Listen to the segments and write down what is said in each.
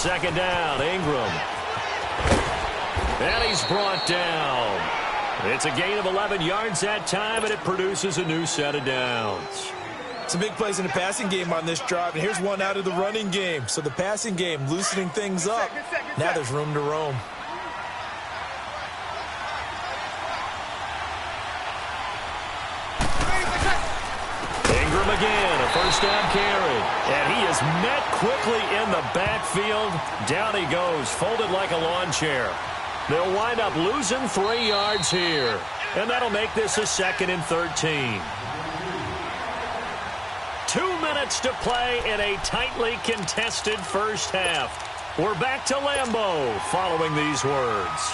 second down. Ingram. And he's brought down. It's a gain of 11 yards that time, and it produces a new set of downs. Some big plays in the passing game on this drive, and here's one out of the running game. So the passing game loosening things up. Now there's room to roam. Ingram again, a first down carry. And he is met quickly in the backfield. Down he goes, folded like a lawn chair. They'll wind up losing 3 yards here. And that'll make this a 2nd and 13. 2 minutes to play in a tightly contested first half. We're back to Lambeau following these words.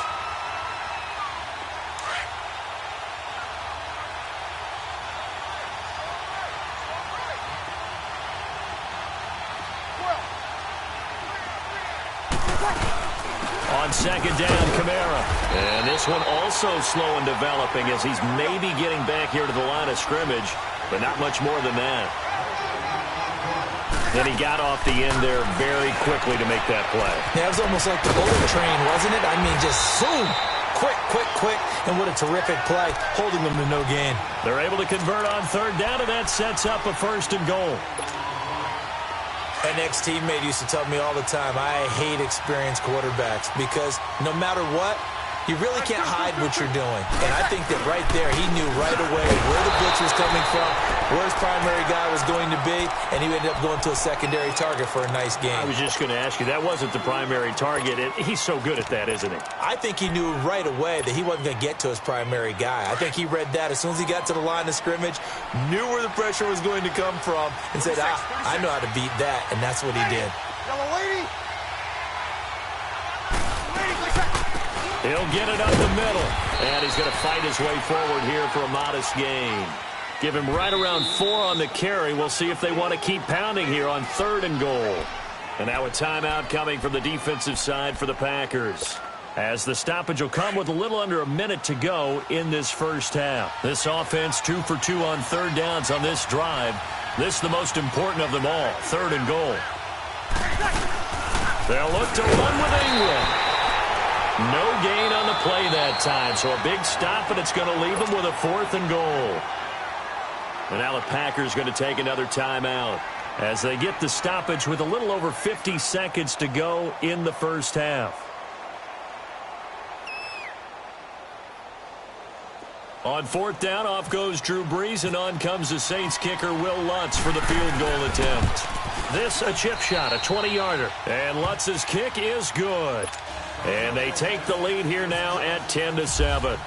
On second down, Kamara. And this one also slow in developing as he's maybe getting back here to the line of scrimmage, but not much more than that. Then he got off the end there very quickly to make that play. Yeah, it was almost like the bullet train, wasn't it? I mean, just zoom. Quick, quick, quick. And what a terrific play, holding them to no gain. They're able to convert on third down, and that sets up a 1st and goal. An ex-teammate used to tell me all the time, I hate experienced quarterbacks because no matter what, you really can't hide what you're doing. And I think that right there, he knew right away where the blitz was coming from, where his primary guy was going to be, and he ended up going to a secondary target for a nice game. I was just going to ask you, that wasn't the primary target. He's so good at that, isn't he? I think he knew right away that he wasn't going to get to his primary guy. I think he read that as soon as he got to the line of scrimmage, knew where the pressure was going to come from, and said, I know how to beat that, and that's what he did. Yellow lady. He'll get it up the middle, and he's going to fight his way forward here for a modest gain. Give him right around 4 on the carry. We'll see if they want to keep pounding here on 3rd and goal. And now a timeout coming from the defensive side for the Packers, as the stoppage will come with a little under a minute to go in this first half. This offense 2 for 2 on third downs on this drive. This is the most important of them all, 3rd and goal. They'll look to run with Ingram. No gain on the play that time, so a big stop, and it's going to leave them with a 4th and goal. And now the Packers going to take another timeout as they get the stoppage with a little over 50 seconds to go in the first half. On 4th down, off goes Drew Brees, and on comes the Saints kicker Will Lutz for the field goal attempt. This a chip shot, a 20-yarder, and Lutz's kick is good. And they take the lead here now at 10-7.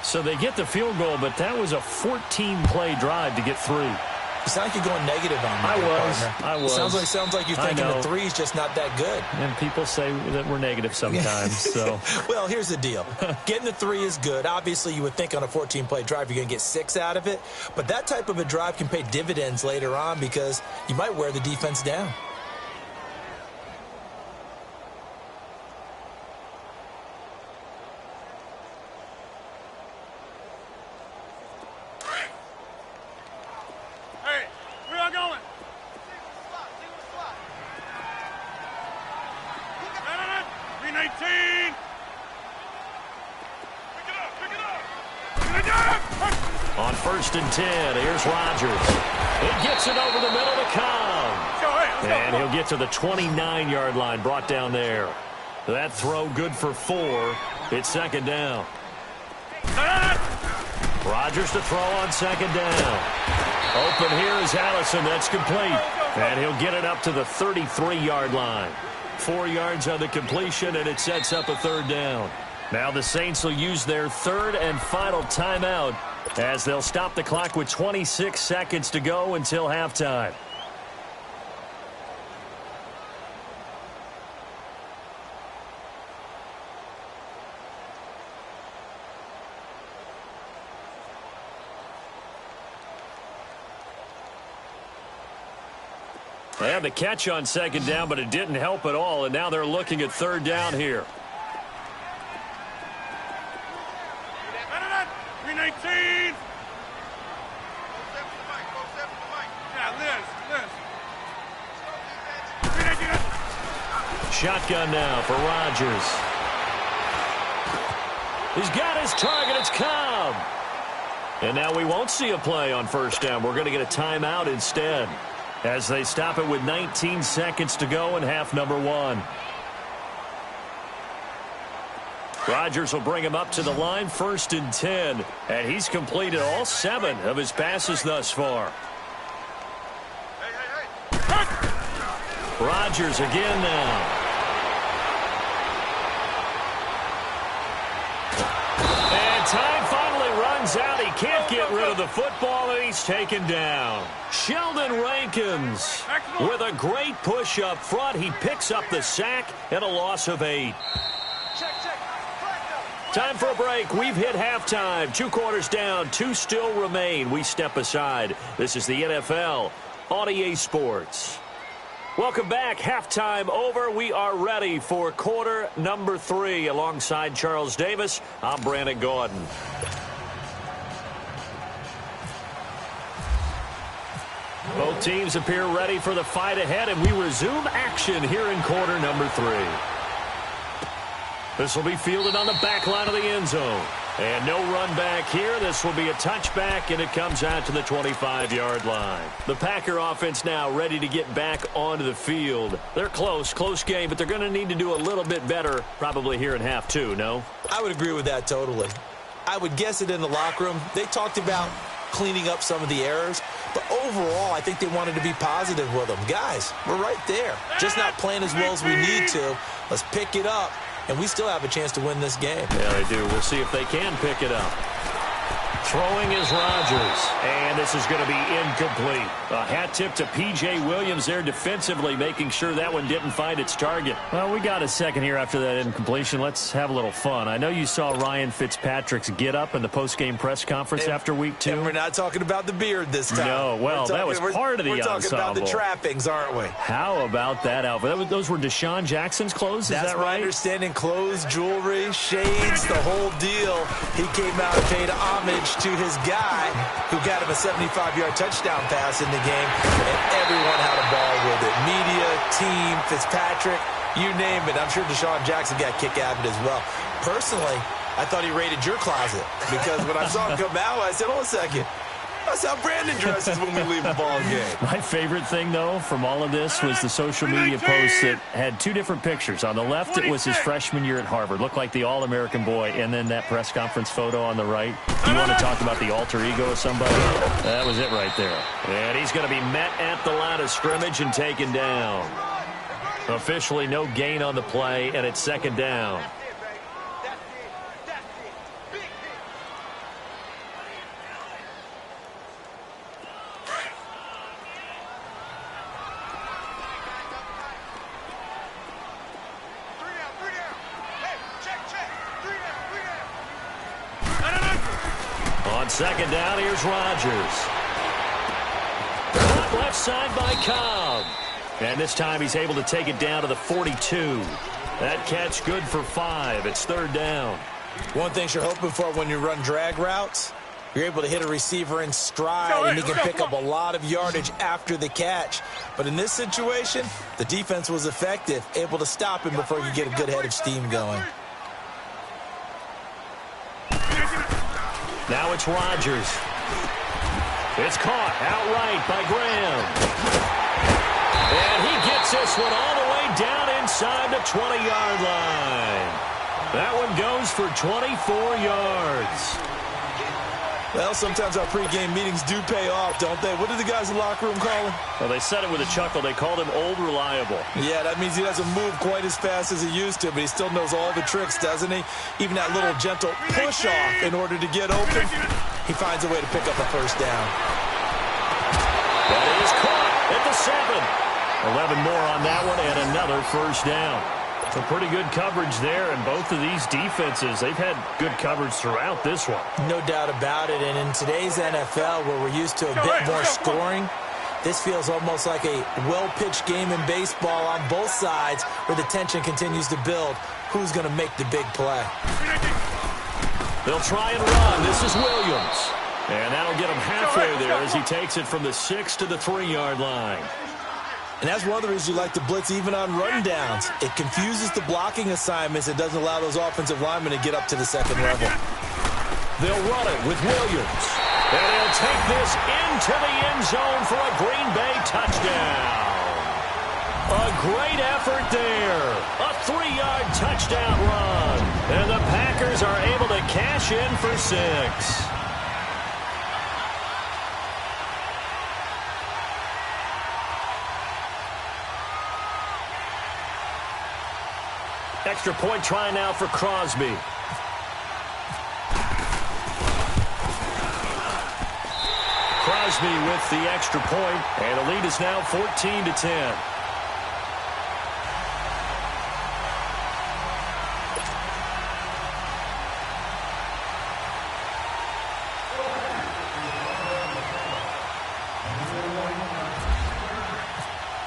So they get the field goal, but that was a 14-play drive to get 3. It sounds like you're going negative on me. I was. Sounds like you're thinking the 3 is just not that good. And people say that we're negative sometimes. So, well, here's the deal. Getting the 3 is good. Obviously, you would think on a 14-play drive you're going to get 6 out of it. But that type of a drive can pay dividends later on because you might wear the defense down. On 1st and 10, here's Rodgers. He gets it over the middle to Cobb. And he'll get to the 29-yard line, brought down there. That throw good for 4. It's 2nd down. Rodgers to throw on 2nd down. Open here is Allison. That's complete. And he'll get it up to the 33-yard line. 4 yards on the completion, and it sets up a 3rd down. Now the Saints will use their 3rd and final timeout as they'll stop the clock with 26 seconds to go until halftime. They had the catch on 2nd down, but it didn't help at all, and now they're looking at 3rd down here. 319. Shotgun now for Rodgers. He's got his target. It's Cobb. And now we won't see a play on first down. We're going to get a timeout instead as they stop it with 19 seconds to go in half number 1. Rodgers will bring him up to the line, 1st and 10. And he's completed all 7 of his passes thus far. Rodgers again now. And time finally runs out. He can't get rid of the football, and he's taken down. Sheldon Rankins with a great push up front. He picks up the sack and a loss of 8. Time for a break. We've hit halftime. 2 quarters down. 2 still remain. We step aside. This is the NFL on EA Sports. Welcome back. Halftime over. We are ready for quarter number 3. Alongside Charles Davis, I'm Brandon Gordon. Both teams appear ready for the fight ahead, and we resume action here in quarter number 3. This will be fielded on the back line of the end zone. And no run back here. This will be a touchback, and it comes out to the 25-yard line. The Packer offense now ready to get back onto the field. They're close game, but they're going to need to do a little bit better probably here in half 2, no? I would agree with that totally. I would guess it in the locker room. They talked about cleaning up some of the errors, but overall, I think they wanted to be positive with them. Guys, we're right there. Just not playing as well as we need to. Let's pick it up. And we still have a chance to win this game. Yeah, they do. We'll see if they can pick it up. Throwing is Rodgers. And this is going to be incomplete. A hat tip to P.J. Williams there defensively, making sure that one didn't find its target. Well, we got a second here after that incompletion. Let's have a little fun. I know you saw Ryan Fitzpatrick's get-up in the post-game press conference after week 2. And we're not talking about the beard this time. No, well, that was part of the ensemble. We're talking about the trappings, aren't we? How about that outfit? Those were Deshaun Jackson's clothes, is that right? That's my understanding. Clothes, jewelry, shades, the whole deal. He came out and paid homage to his guy who got him a 75-yard touchdown pass in the game, and everyone had a ball with it. Media, team, Fitzpatrick, you name it. I'm sure Deshaun Jackson got kicked out of it as well. Personally, I thought he raided your closet because when I saw him come out, I said, hold a second. That's how Brandon dresses when we leave the ball game. My favorite thing, though, from all of this was the social media post that had 2 different pictures. On the left, it was his freshman year at Harvard. Looked like the All-American boy. And then that press conference photo on the right. You want to talk about the alter ego of somebody? That was it right there. And he's going to be met at the line of scrimmage and taken down. Officially no gain on the play, and it's 2nd down. On 2nd down, here's Rodgers. Caught left side by Cobb. And this time he's able to take it down to the 42. That catch good for 5. It's 3rd down. One thing you're hoping for when you run drag routes, you're able to hit a receiver in stride, and he can pick up a lot of yardage after the catch. But in this situation, the defense was effective, able to stop him before he could get a good head of steam going. Now it's Rodgers. It's caught outright by Graham. And he gets this one all the way down inside the 20-yard line. That one goes for 24 yards. Well, sometimes our pregame meetings do pay off, don't they? What did the guys in the locker room call him? Well, they said it with a chuckle. They called him Old Reliable. Yeah, that means he doesn't move quite as fast as he used to, but he still knows all the tricks, doesn't he? Even that little gentle push-off in order to get open, he finds a way to pick up a first down. That is caught at the 7. 11 more on that one, and another first down. Some pretty good coverage there, and both of these defenses, they've had good coverage throughout this one. No doubt about it, and in today's NFL, where we're used to a bit more scoring, this feels almost like a well-pitched game in baseball on both sides where the tension continues to build. Who's going to make the big play? They'll try and run. This is Williams. And that'll get him halfway there as he takes it from the 6 to the 3-yard line. And that's one of the reasons you like to blitz even on rundowns. It confuses the blocking assignments. It doesn't allow those offensive linemen to get up to the second level. They'll run it with Williams. And he'll take this into the end zone for a Green Bay touchdown. A great effort there. A 3-yard touchdown run. And the Packers are able to cash in for 6. Extra point try now for Crosby. Crosby with the extra point, and the lead is now 14-10.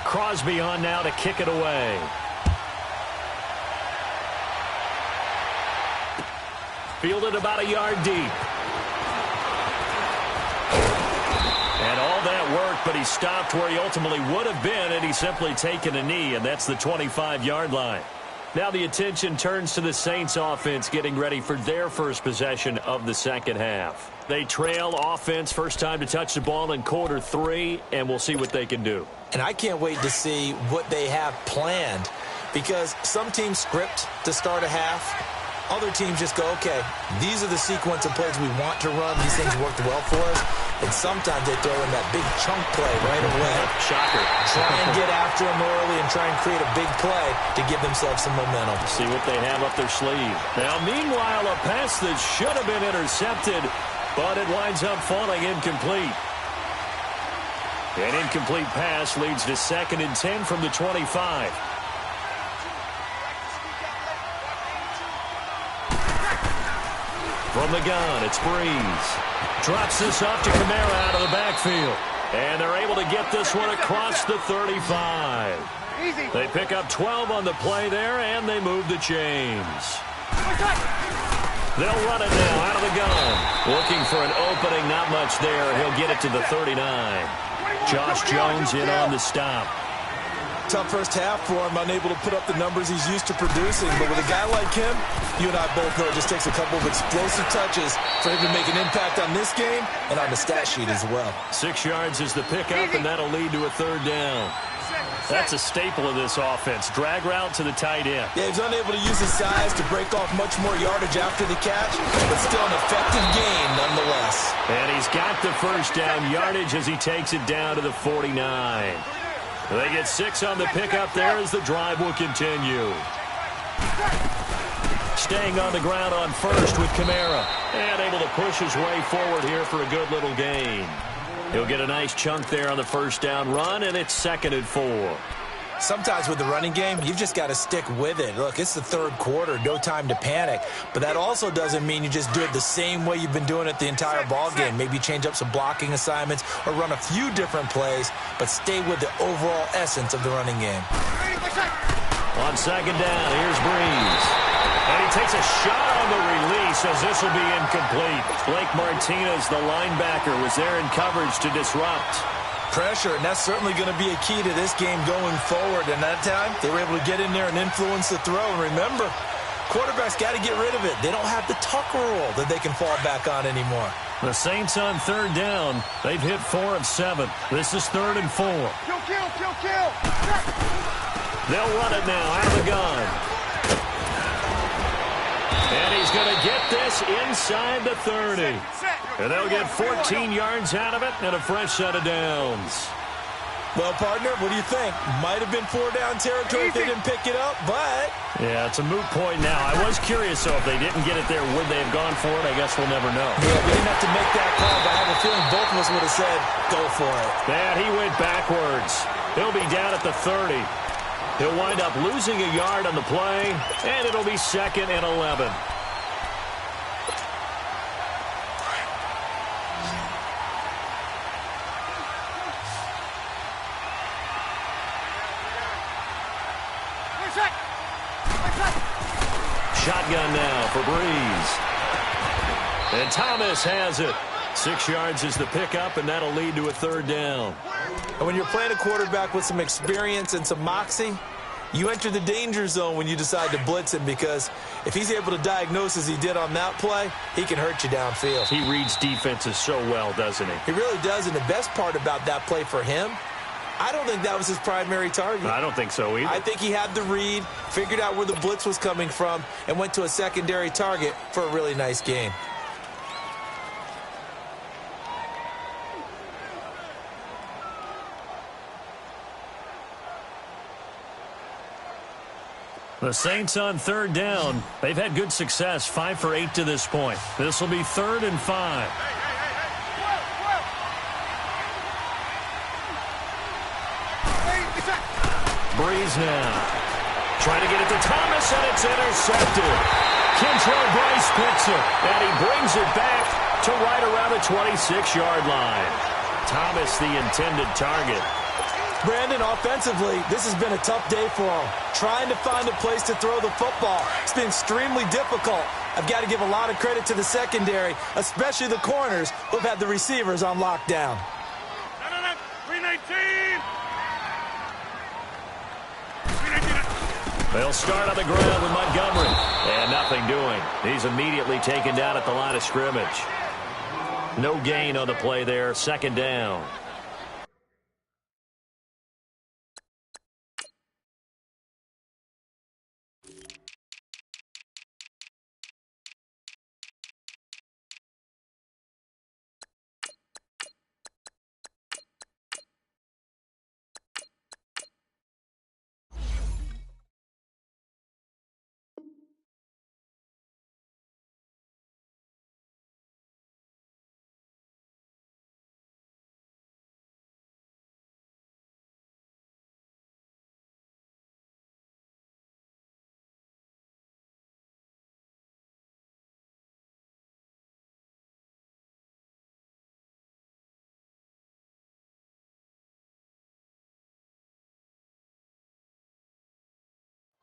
Crosby on now to kick it away. Fielded about a yard deep. And all that work, but he stopped where he ultimately would have been had he simply taken a knee, and that's the 25-yard line. Now the attention turns to the Saints offense getting ready for their first possession of the second half. They trail offense, first time to touch the ball in quarter 3, and we'll see what they can do. And I can't wait to see what they have planned, because some teams script to start a half. Other teams just go, okay, these are the sequence of plays we want to run. These things worked well for us. And sometimes they throw in that big chunk play right away. Shocker. Try and get after them early and try and create a big play to give themselves some momentum. See what they have up their sleeve. Now, meanwhile, a pass that should have been intercepted, but it winds up falling incomplete. An incomplete pass leads to 2nd and 10 from the 25. From the gun, it's Breeze. Drops this off to Kamara out of the backfield. And they're able to get this one across the 35. Easy. They pick up 12 on the play there, and they move the chains. They'll run it now out of the gun. Looking for an opening, not much there. He'll get it to the 39. Josh Jones in on the stop. Tough first half for him, unable to put up the numbers he's used to producing. But with a guy like him, you and I both know it just takes a couple of explosive touches for him to make an impact on this game and on the stat sheet as well. 6 yards is the pickup, and that'll lead to a 3rd down. That's a staple of this offense. Drag route to the tight end. Yeah, he's unable to use his size to break off much more yardage after the catch, but still an effective gain nonetheless. And he's got the first down yardage as he takes it down to the 49. They get 6 on the pickup there as the drive will continue. Staying on the ground on first with Kamara. And able to push his way forward here for a good little gain. He'll get a nice chunk there on the first down run, and it's 2nd and 4. Sometimes with the running game, you've just got to stick with it. Look, it's the 3rd quarter, no time to panic. But that also doesn't mean you just do it the same way you've been doing it the entire ball game. Maybe change up some blocking assignments or run a few different plays, but stay with the overall essence of the running game. On 2nd down, here's Breeze. And he takes a shot on the release as this will be incomplete. Blake Martinez, the linebacker, was there in coverage to disrupt. Pressure, and that's certainly going to be a key to this game going forward. And that time, they were able to get in there and influence the throw. And remember, quarterbacks got to get rid of it. They don't have the Tucker rule that they can fall back on anymore. The Saints on 3rd down. They've hit 4 of 7. This is 3rd and 4. Kill. They'll run it now out of the gun. And he's going to get this inside the 30. And they'll get 14 yards out of it and a fresh set of downs. Well, partner, what do you think? Might have been 4-down territory if they didn't pick it up, but... Yeah, it's a moot point now. I was curious, so if they didn't get it there, would they have gone for it? I guess we'll never know. Yeah, we didn't have to make that call, but I have a feeling both of us would have said, go for it. And he went backwards. He'll be down at the 30. He'll wind up losing a yard on the play, and it'll be 2nd and 11. Shotgun now for Breeze. And Thomas has it. 6 yards is the pickup, and that'll lead to a 3rd down. And when you're playing a quarterback with some experience and some moxie, you enter the danger zone when you decide to blitz him, because if he's able to diagnose as he did on that play, he can hurt you downfield. He reads defenses so well, doesn't he? He really does, and the best part about that play for him, I don't think that was his primary target. I don't think so either. I think he had the read, figured out where the blitz was coming from, and went to a secondary target for a really nice game. The Saints on third down. They've had good success, 5 for 8 to this point. This will be 3rd and 5. Breeze now. Trying to get it to Thomas, and it's intercepted. Kentrell Bryce picks it, and he brings it back to right around the 26-yard line. Thomas, the intended target. Brandon, offensively, this has been a tough day for him. Trying to find a place to throw the football. It's been extremely difficult. I've got to give a lot of credit to the secondary, especially the corners who've had the receivers on lockdown. 319! They'll start on the ground with Montgomery. And nothing doing. He's immediately taken down at the line of scrimmage. No gain on the play there. 2nd down.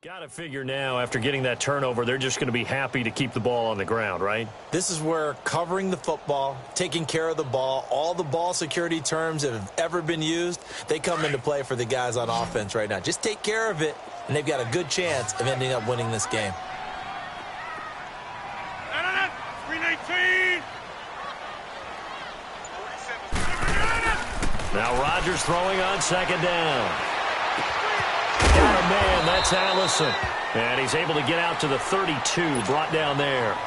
Got to figure now, after getting that turnover, they're just going to be happy to keep the ball on the ground, right? This is where covering the football, taking care of the ball, all the ball security terms that have ever been used, they come into play for the guys on offense right now. Just take care of it, and they've got a good chance of ending up winning this game. 319! Now Rodgers throwing on 2nd down. Got a man, that's Allison. And he's able to get out to the 32, brought down there.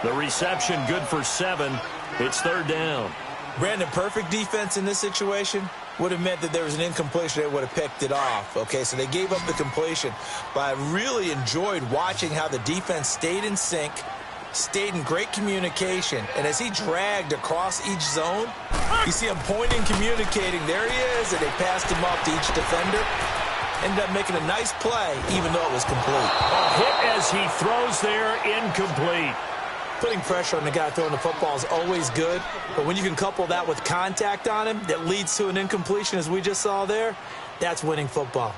The reception good for 7. It's 3rd down. Brandon, perfect defense in this situation would have meant that there was an incompletion. They would have picked it off. Okay, so they gave up the completion. But I really enjoyed watching how the defense stayed in sync, stayed in great communication. And as he dragged across each zone, you see him pointing, communicating. There he is, and they passed him off to each defender. Ended up making a nice play, even though it was complete. A hit as he throws there, incomplete. Putting pressure on the guy throwing the football is always good, but when you can couple that with contact on him that leads to an incompletion, as we just saw there, that's winning football.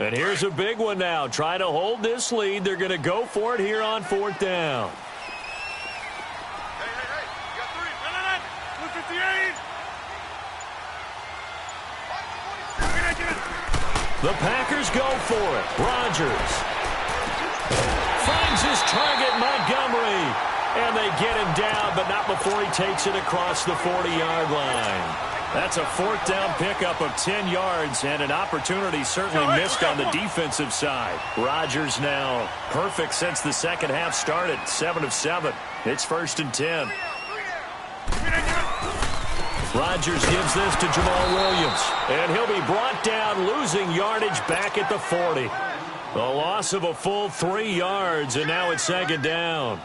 And here's a big one now. Trying to hold this lead. They're going to go for it here on 4th down. Hey, you got 3. 258! The Packers go for it. Rodgers finds his target, Montgomery. And they get him down, but not before he takes it across the 40-yard line. That's a 4th down pickup of 10 yards, and an opportunity certainly missed on the defensive side. Rodgers now perfect since the second half started, 7 of 7. It's 1st and 10. Rodgers gives this to Jamal Williams, and he'll be brought down, losing yardage back at the 40. The loss of a full 3 yards, and now it's 2nd down.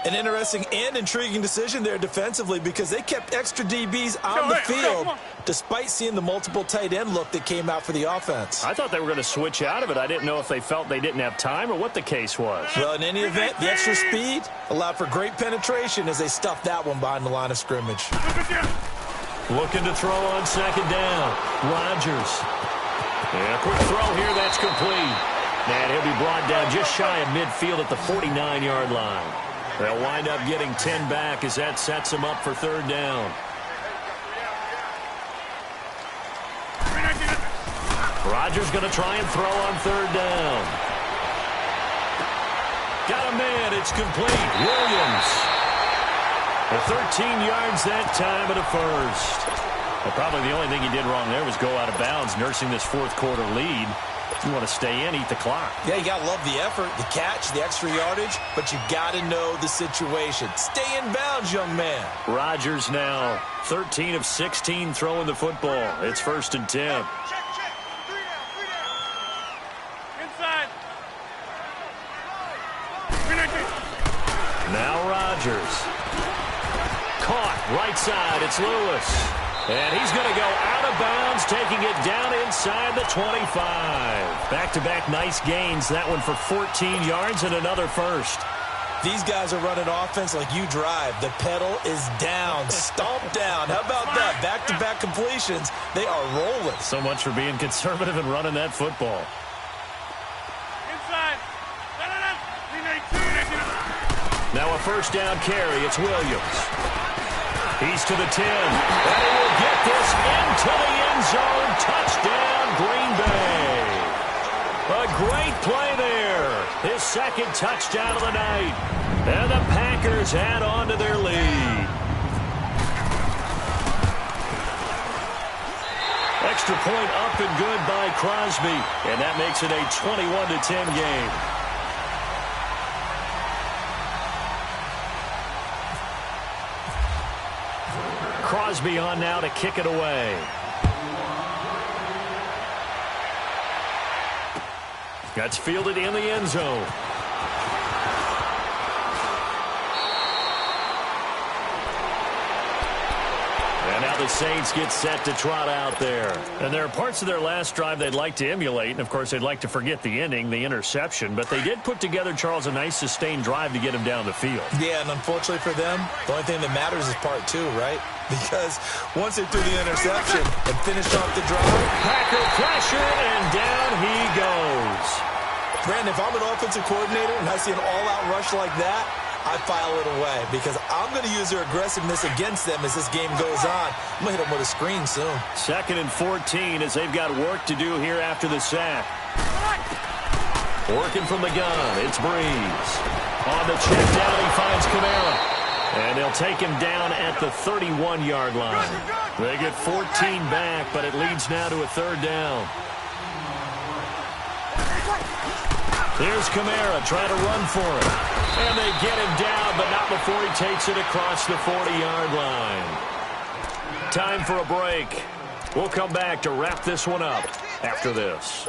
An interesting and intriguing decision there defensively, because they kept extra DBs on the field despite seeing the multiple tight end look that came out for the offense. I thought they were going to switch out of it. I didn't know if they felt they didn't have time or what the case was. Well, in any event, the extra speed allowed for great penetration as they stuffed that one behind the line of scrimmage. Looking to throw on second down. Rodgers. And a quick throw here. That's complete. And he'll be brought down just shy of midfield at the 49-yard line. They'll wind up getting 10 back as that sets them up for third down. Rodgers going to try and throw on third down. Got a man. It's complete. Williams. 13 yards that time and a first. Well, probably the only thing he did wrong there was go out of bounds, nursing this fourth quarter lead. You want to stay in, eat the clock. Yeah, you got to love the effort, the catch, the extra yardage, but you got to know the situation. Stay in bounds, young man. Rodgers now 13 of 16 throwing the football. It's 1st and 10. Check. 3 down. Inside. Now Rodgers. Caught right side. It's Lewis. And he's going to go out of bounds, taking it down inside the 25. Back-to-back nice gains. That one for 14 yards and another first. These guys are running offense like you drive. The pedal is down, stomped down. How about that? Back-to-back completions. They are rolling. So much for being conservative and running that football. Inside. Now a first down carry. It's Williams. He's to the 10. And he will get this into the end zone. Touchdown, Green Bay. A great play there. His second touchdown of the night. And the Packers add on to their lead. Extra point up and good by Crosby. And that makes it a 21-10 game. Crosby on now to kick it away. That's fielded in the end zone. And now the Saints get set to trot out there. And there are parts of their last drive they'd like to emulate. And, of course, they'd like to forget the ending, the interception. But they did put together, Charles, a nice sustained drive to get him down the field. Yeah, and unfortunately for them, the only thing that matters is part 2, right? Because once they threw the interception and finished off the drive, Packer pressure, and down he goes. Brandon, if I'm an offensive coordinator and I see an all-out rush like that, I file it away because I'm going to use their aggressiveness against them as this game goes on. I'm going to hit them with a screen soon. 2nd and 14 as they've got work to do here after the sack. Working from the gun, it's Breeze. On the check down, he finds Kamara. And they'll take him down at the 31-yard line. They get 14 back, but it leads now to a third down. Here's Kamara trying to run for it. And they get him down, but not before he takes it across the 40-yard line. Time for a break. We'll come back to wrap this one up after this.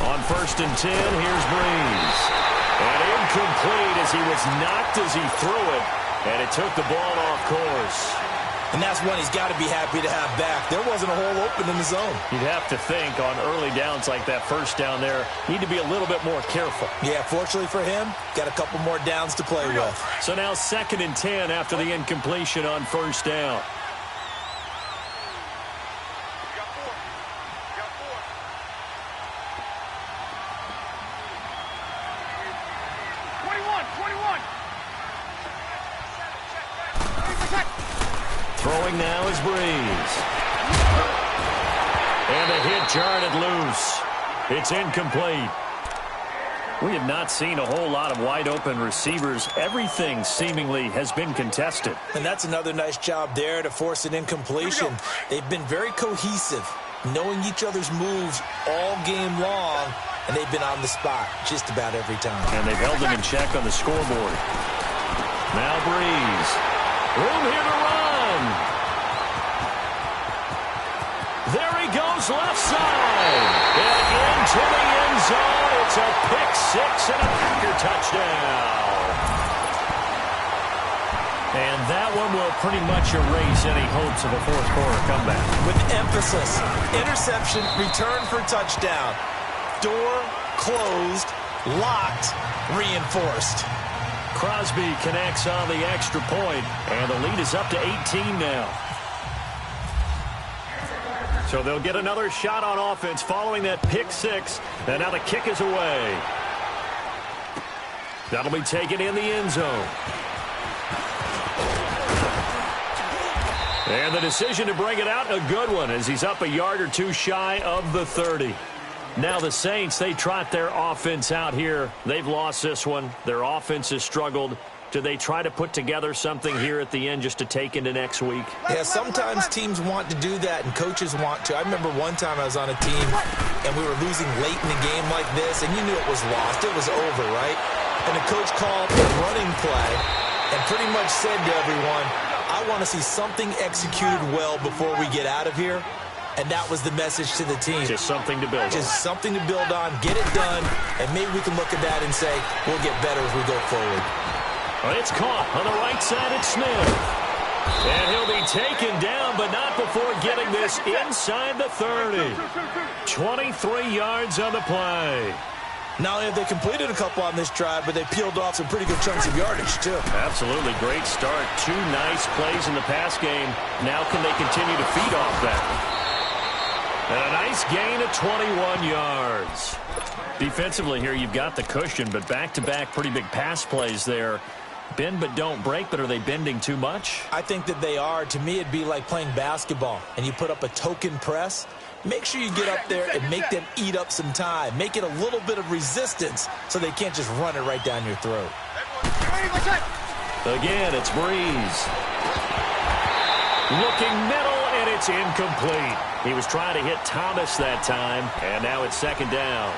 On 1st and 10, here's Breeze. And incomplete as he was knocked as he threw it. And it took the ball off course. And that's one he's got to be happy to have back. There wasn't a hole open in the zone. You'd have to think on early downs like that first down there, need to be a little bit more careful. Yeah, fortunately for him, got a couple more downs to play with. So now 2nd and 10 after the incompletion on first down. Throwing now is Breeze. And a hit jarred loose. It's incomplete. We have not seen a whole lot of wide open receivers. Everything seemingly has been contested. And that's another nice job there to force an incompletion. They've been very cohesive, knowing each other's moves all game long, and they've been on the spot just about every time. And they've held them in check on the scoreboard. Now Breeze. Room here to run. There he goes left side. And into the end zone. It's It's a pick six and a Packer touchdown. And that one will pretty much erase any hopes of a fourth quarter comeback. With emphasis, interception, return for touchdown. Door closed, locked, reinforced. Crosby connects on the extra point, and the lead is up to 18 now. So they'll get another shot on offense following that pick six, and now the kick is away. That'll be taken in the end zone. And the decision to bring it out, a good one, as he's up a yard or two shy of the 30. Now the Saints, they trot their offense out here. They've lost this one. Their offense has struggled. Do they try to put together something here at the end just to take into next week? Yeah, sometimes teams want to do that and coaches want to. I remember one time I was on a team and we were losing late in a game like this, and you knew it was lost. It was over, right? And the coach called a running play and pretty much said to everyone, I want to see something executed well before we get out of here. And that was the message to the team. Just something to build on. Just something to build on, get it done, and maybe we can look at that and say, we'll get better as we go forward. It's caught on the right side. It's Smith. And he'll be taken down, but not before getting this inside the 30. 23 yards on the play. Not only have they completed a couple on this drive, but they peeled off some pretty good chunks of yardage, too. Absolutely. Great start. Two nice plays in the pass game. Now can they continue to feed off that? And a nice gain of 21 yards. Defensively here, you've got the cushion, but back-to-back pretty big pass plays there. Bend but don't break, but are they bending too much? I think that they are. To me, it'd be like playing basketball, and you put up a token press. Make sure you get up there and make them eat up some time. Make it a little bit of resistance so they can't just run it right down your throat. Again, it's Breeze. Looking middle, and it's incomplete. He was trying to hit Thomas that time, and now it's second down.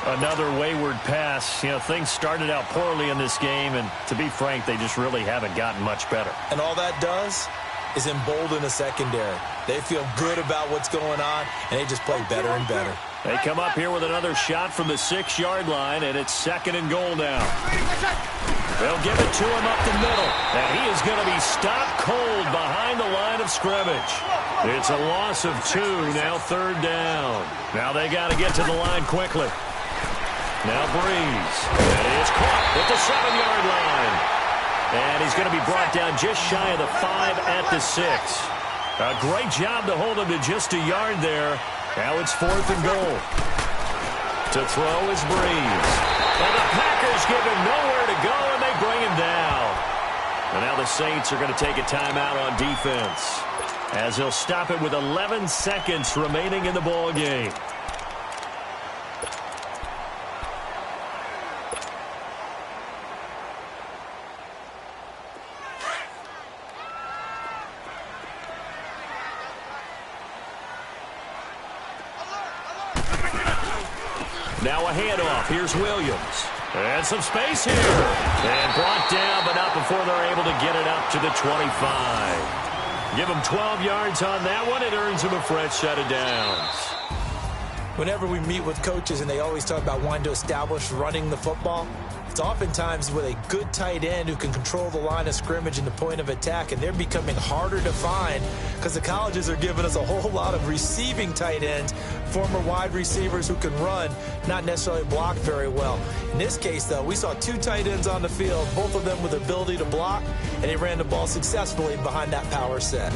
Another wayward pass. You know, things started out poorly in this game, and to be frank, they just really haven't gotten much better. And all that does is embolden the secondary. They feel good about what's going on, and they just play better and better. They come up here with another shot from the 6-yard line, and it's second and goal now. They'll give it to him up the middle, and he is going to be stopped cold behind the line of scrimmage. It's a loss of 2, now third down. Now they got to get to the line quickly. Now Breeze, and he is caught at the 7-yard line. And he's going to be brought down just shy of the 5 at the 6. A great job to hold him to just a yard there. Now it's fourth and goal. To throw is Breeze. And the Packers give him nowhere to go, and they bring him down. And now the Saints are going to take a timeout on defense, as they'll stop it with 11 seconds remaining in the ball game. Now a handoff. Here's Williams. And some space here. And brought down, but not before they're able to get it up to the 25. Give them 12 yards on that one. It earns them a fresh set of downs. Whenever we meet with coaches and they always talk about wanting to establish running the football, it's oftentimes with a good tight end who can control the line of scrimmage and the point of attack, and they're becoming harder to find because the colleges are giving us a whole lot of receiving tight ends, former wide receivers who can run, not necessarily block very well. In this case, though, we saw 2 tight ends on the field, both of them with the ability to block, and they ran the ball successfully behind that power set.